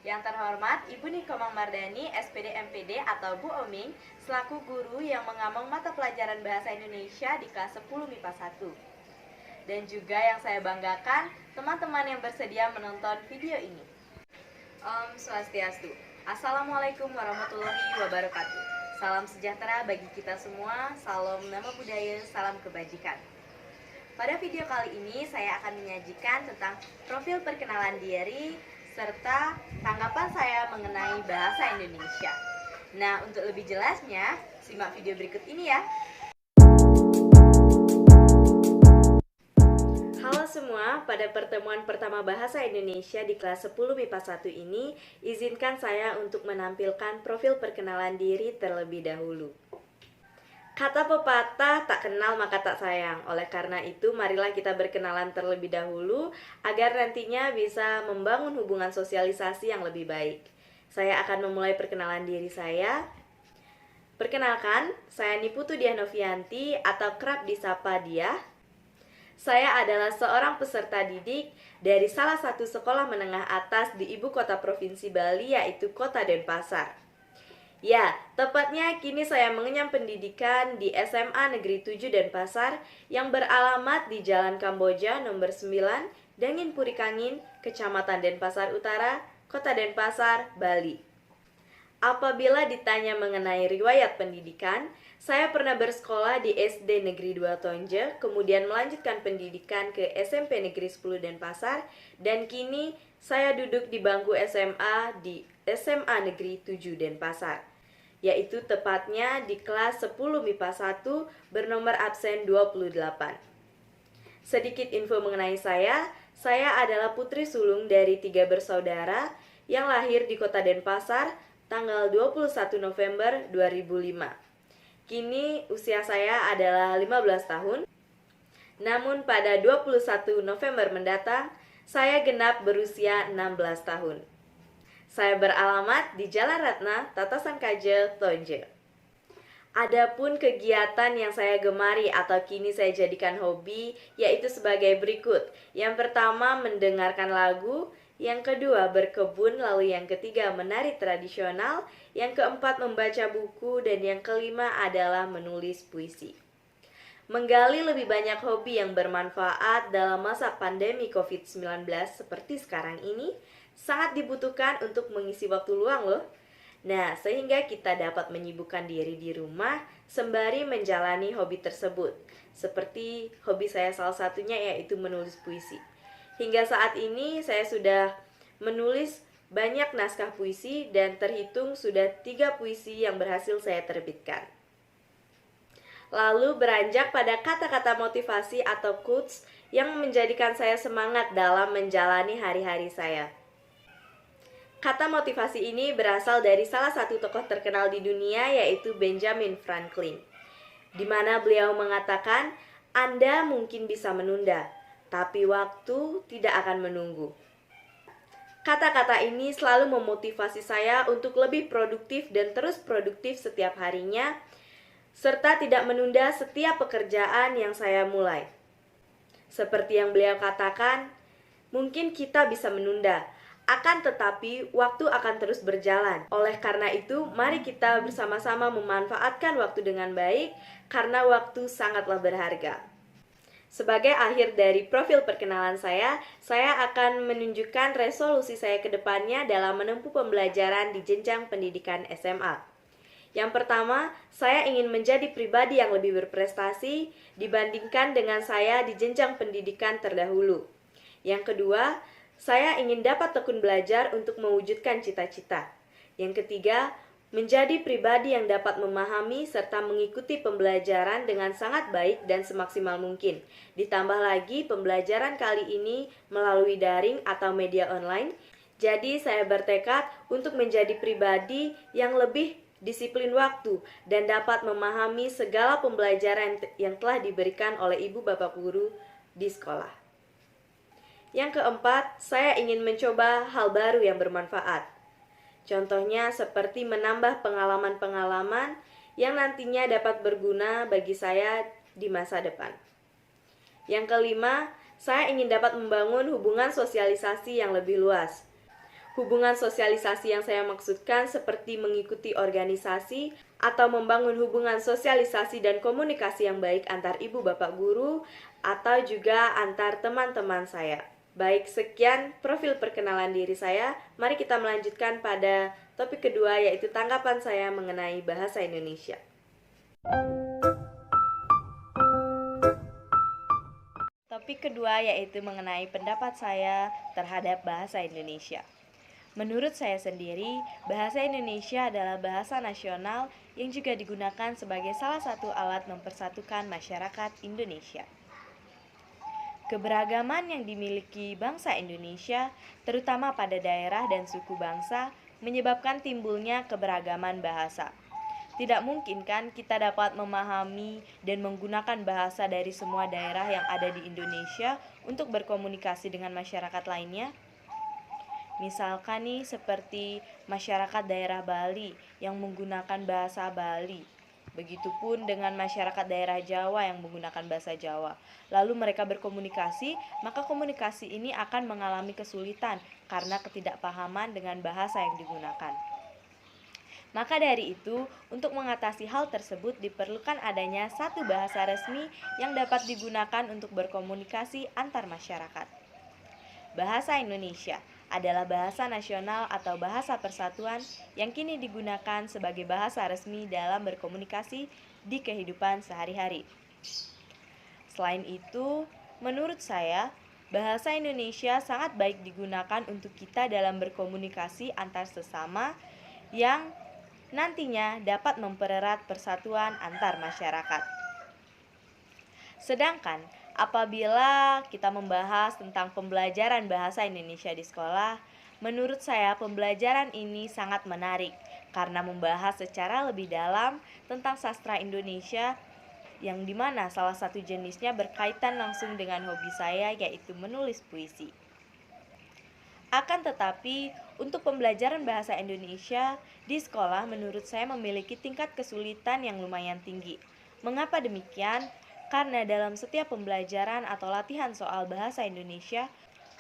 Yang terhormat Ibu Nikomang Mardani, SPD MPD atau Bu Oming, selaku guru yang mengamong mata pelajaran Bahasa Indonesia di kelas 10 MIPA 1. Dan juga yang saya banggakan, teman-teman yang bersedia menonton video ini. Om Swastiastu. Assalamualaikum warahmatullahi wabarakatuh. Salam sejahtera bagi kita semua, salam nama budaya, salam kebajikan. Pada video kali ini saya akan menyajikan tentang profil perkenalan diri serta tanggapan saya mengenai bahasa Indonesia. Nah, untuk lebih jelasnya, simak video berikut ini ya. Halo semua, pada pertemuan pertama bahasa Indonesia di kelas 10 MIPA 1 ini, izinkan saya untuk menampilkan profil perkenalan diri terlebih dahulu. Kata pepatah, tak kenal maka tak sayang. Oleh karena itu, marilah kita berkenalan terlebih dahulu agar nantinya bisa membangun hubungan sosialisasi yang lebih baik. Saya akan memulai perkenalan diri saya. Perkenalkan, saya Niputu Dianovianti atau kerap disapa Dia. Saya adalah seorang peserta didik dari salah satu sekolah menengah atas di ibu kota provinsi Bali, yaitu Kota Denpasar. Ya, tepatnya kini saya mengenyam pendidikan di SMA Negeri 7 Denpasar yang beralamat di Jalan Kamboja nomor 9, Dangin Purikangin, Kecamatan Denpasar Utara, Kota Denpasar, Bali. Apabila ditanya mengenai riwayat pendidikan, saya pernah bersekolah di SD Negeri 2 Tonje, kemudian melanjutkan pendidikan ke SMP Negeri 10 Denpasar, dan kini saya duduk di bangku SMA di SMA Negeri 7 Denpasar, yaitu tepatnya di kelas 10 MIPA 1 bernomor absen 28. Sedikit info mengenai saya adalah putri sulung dari 3 bersaudara yang lahir di Kota Denpasar tanggal 21 November 2005. Kini usia saya adalah 15 tahun. Namun pada 21 November mendatang, saya genap berusia 16 tahun. Saya beralamat di Jalan Ratna, Tatasan Kaje, Tonje. Adapun kegiatan yang saya gemari atau kini saya jadikan hobi yaitu sebagai berikut. Yang pertama, mendengarkan lagu. Yang kedua, berkebun. Lalu yang ketiga, menari tradisional. Yang keempat, membaca buku. Dan yang kelima adalah menulis puisi. Menggali lebih banyak hobi yang bermanfaat dalam masa pandemi COVID-19 seperti sekarang ini sangat dibutuhkan untuk mengisi waktu luang loh. Nah, sehingga kita dapat menyibukkan diri di rumah sembari menjalani hobi tersebut. Seperti hobi saya salah satunya yaitu menulis puisi. Hingga saat ini saya sudah menulis banyak naskah puisi dan terhitung sudah 3 puisi yang berhasil saya terbitkan. Lalu beranjak pada kata-kata motivasi atau quotes yang menjadikan saya semangat dalam menjalani hari-hari saya. Kata motivasi ini berasal dari salah satu tokoh terkenal di dunia yaitu Benjamin Franklin, di mana beliau mengatakan, Anda mungkin bisa menunda, tapi waktu tidak akan menunggu. Kata-kata ini selalu memotivasi saya untuk lebih produktif dan terus produktif setiap harinya, serta tidak menunda setiap pekerjaan yang saya mulai. Seperti yang beliau katakan, mungkin kita bisa menunda, akan tetapi waktu akan terus berjalan. Oleh karena itu, mari kita bersama-sama memanfaatkan waktu dengan baik, karena waktu sangatlah berharga. Sebagai akhir dari profil perkenalan saya akan menunjukkan resolusi saya ke depannya dalam menempuh pembelajaran di jenjang pendidikan SMA. Yang pertama, saya ingin menjadi pribadi yang lebih berprestasi dibandingkan dengan saya di jenjang pendidikan terdahulu. Yang kedua, saya ingin dapat tekun belajar untuk mewujudkan cita-cita. Yang ketiga, menjadi pribadi yang dapat memahami serta mengikuti pembelajaran dengan sangat baik dan semaksimal mungkin. Ditambah lagi, pembelajaran kali ini melalui daring atau media online. Jadi, saya bertekad untuk menjadi pribadi yang lebih disiplin waktu dan dapat memahami segala pembelajaran yang telah diberikan oleh ibu bapak guru di sekolah. Yang keempat, saya ingin mencoba hal baru yang bermanfaat. Contohnya seperti menambah pengalaman-pengalaman yang nantinya dapat berguna bagi saya di masa depan. Yang kelima, saya ingin dapat membangun hubungan sosialisasi yang lebih luas. Hubungan sosialisasi yang saya maksudkan seperti mengikuti organisasi atau membangun hubungan sosialisasi dan komunikasi yang baik antar ibu bapak guru atau juga antar teman-teman saya. Baik, sekian profil perkenalan diri saya. Mari kita melanjutkan pada topik kedua, yaitu tanggapan saya mengenai bahasa Indonesia. Topik kedua yaitu mengenai pendapat saya terhadap bahasa Indonesia. Menurut saya sendiri, bahasa Indonesia adalah bahasa nasional yang juga digunakan sebagai salah satu alat mempersatukan masyarakat Indonesia. Keberagaman yang dimiliki bangsa Indonesia, terutama pada daerah dan suku bangsa, menyebabkan timbulnya keberagaman bahasa. Tidak mungkin kan kita dapat memahami dan menggunakan bahasa dari semua daerah yang ada di Indonesia untuk berkomunikasi dengan masyarakat lainnya? Misalkan nih seperti masyarakat daerah Bali yang menggunakan bahasa Bali. Begitupun dengan masyarakat daerah Jawa yang menggunakan bahasa Jawa. Lalu mereka berkomunikasi, maka komunikasi ini akan mengalami kesulitan karena ketidakpahaman dengan bahasa yang digunakan. Maka dari itu, untuk mengatasi hal tersebut diperlukan adanya satu bahasa resmi yang dapat digunakan untuk berkomunikasi antar masyarakat. Bahasa Indonesia adalah bahasa nasional atau bahasa persatuan yang kini digunakan sebagai bahasa resmi dalam berkomunikasi di kehidupan sehari-hari. Selain itu, menurut saya, bahasa Indonesia sangat baik digunakan untuk kita dalam berkomunikasi antar sesama yang nantinya dapat mempererat persatuan antar masyarakat. Sedangkan apabila kita membahas tentang pembelajaran bahasa Indonesia di sekolah, menurut saya pembelajaran ini sangat menarik karena membahas secara lebih dalam tentang sastra Indonesia yang dimana salah satu jenisnya berkaitan langsung dengan hobi saya, yaitu menulis puisi. Akan tetapi, untuk pembelajaran bahasa Indonesia di sekolah menurut saya memiliki tingkat kesulitan yang lumayan tinggi. Mengapa demikian? Karena dalam setiap pembelajaran atau latihan soal bahasa Indonesia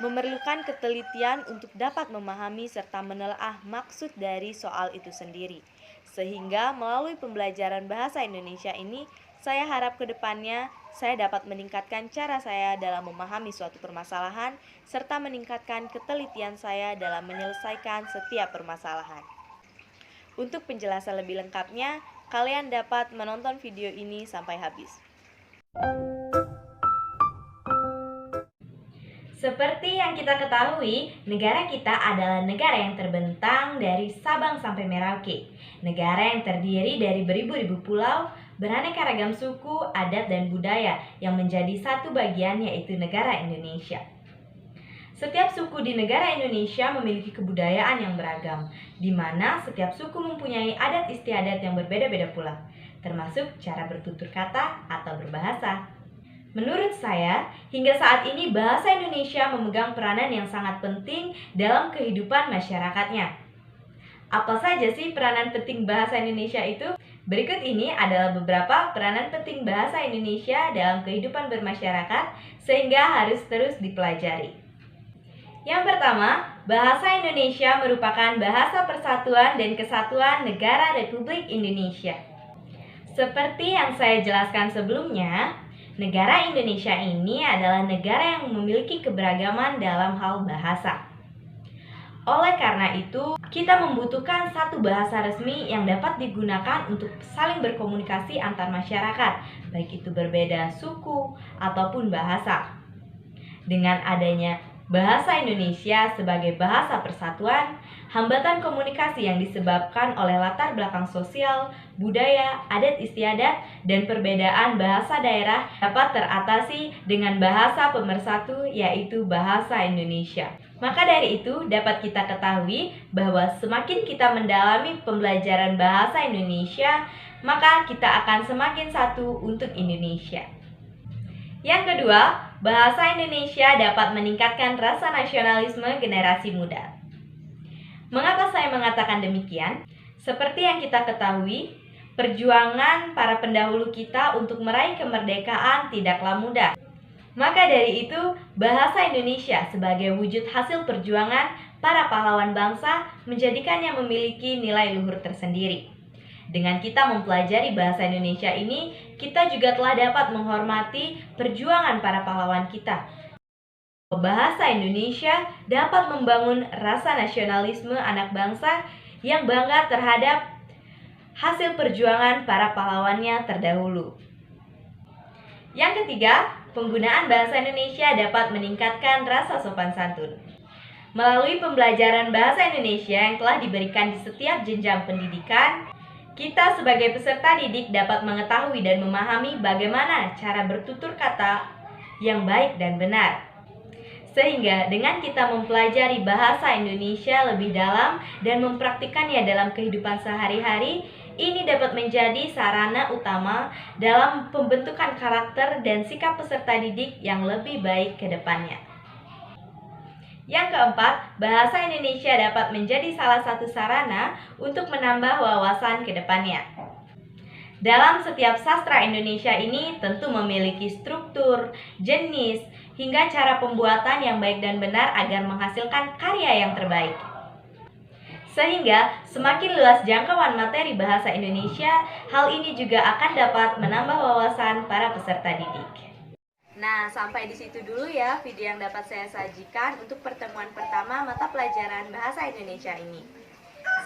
memerlukan ketelitian untuk dapat memahami serta menelaah maksud dari soal itu sendiri. Sehingga melalui pembelajaran bahasa Indonesia ini, saya harap ke depannya saya dapat meningkatkan cara saya dalam memahami suatu permasalahan serta meningkatkan ketelitian saya dalam menyelesaikan setiap permasalahan. Untuk penjelasan lebih lengkapnya, kalian dapat menonton video ini sampai habis. Seperti yang kita ketahui, negara kita adalah negara yang terbentang dari Sabang sampai Merauke. Negara yang terdiri dari beribu-ribu pulau, beraneka ragam suku, adat, dan budaya yang menjadi satu bagian, yaitu negara Indonesia. Setiap suku di negara Indonesia memiliki kebudayaan yang beragam, di mana setiap suku mempunyai adat istiadat yang berbeda-beda pula, termasuk cara bertutur kata atau berbahasa. Menurut saya, hingga saat ini bahasa Indonesia memegang peranan yang sangat penting dalam kehidupan masyarakatnya. Apa saja sih peranan penting bahasa Indonesia itu? Berikut ini adalah beberapa peranan penting bahasa Indonesia dalam kehidupan bermasyarakat sehingga harus terus dipelajari. Yang pertama, bahasa Indonesia merupakan bahasa persatuan dan kesatuan negara Republik Indonesia. Seperti yang saya jelaskan sebelumnya, negara Indonesia ini adalah negara yang memiliki keberagaman dalam hal bahasa. Oleh karena itu, kita membutuhkan satu bahasa resmi yang dapat digunakan untuk saling berkomunikasi antar masyarakat, baik itu berbeda suku ataupun bahasa. Dengan adanya bahasa Indonesia sebagai bahasa persatuan, hambatan komunikasi yang disebabkan oleh latar belakang sosial, budaya, adat istiadat, dan perbedaan bahasa daerah dapat teratasi dengan bahasa pemersatu, yaitu bahasa Indonesia. Maka dari itu dapat kita ketahui bahwa semakin kita mendalami pembelajaran bahasa Indonesia, maka kita akan semakin satu untuk Indonesia. Yang kedua, bahasa Indonesia dapat meningkatkan rasa nasionalisme generasi muda. Mengapa saya mengatakan demikian? Seperti yang kita ketahui, perjuangan para pendahulu kita untuk meraih kemerdekaan tidaklah mudah. Maka dari itu, bahasa Indonesia sebagai wujud hasil perjuangan para pahlawan bangsa menjadikannya memiliki nilai luhur tersendiri. Dengan kita mempelajari bahasa Indonesia ini, kita juga telah dapat menghormati perjuangan para pahlawan kita. Bahasa Indonesia dapat membangun rasa nasionalisme anak bangsa yang bangga terhadap hasil perjuangan para pahlawannya terdahulu. Yang ketiga, penggunaan bahasa Indonesia dapat meningkatkan rasa sopan santun. Melalui pembelajaran bahasa Indonesia yang telah diberikan di setiap jenjang pendidikan, kita sebagai peserta didik dapat mengetahui dan memahami bagaimana cara bertutur kata yang baik dan benar. Sehingga dengan kita mempelajari bahasa Indonesia lebih dalam dan mempraktikkannya dalam kehidupan sehari-hari, ini dapat menjadi sarana utama dalam pembentukan karakter dan sikap peserta didik yang lebih baik ke depannya. Yang keempat, bahasa Indonesia dapat menjadi salah satu sarana untuk menambah wawasan ke depannya. Dalam setiap sastra Indonesia ini tentu memiliki struktur, jenis, hingga cara pembuatan yang baik dan benar agar menghasilkan karya yang terbaik. Sehingga semakin luas jangkauan materi bahasa Indonesia, hal ini juga akan dapat menambah wawasan para peserta didik. Nah, sampai di situ dulu ya video yang dapat saya sajikan untuk pertemuan pertama mata pelajaran bahasa Indonesia ini.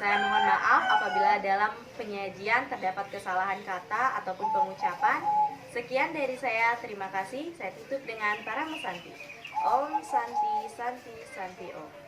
Saya mohon maaf apabila dalam penyajian terdapat kesalahan kata ataupun pengucapan. Sekian dari saya, terima kasih. Saya tutup dengan para Santi. Om Santi Santi Santi Om.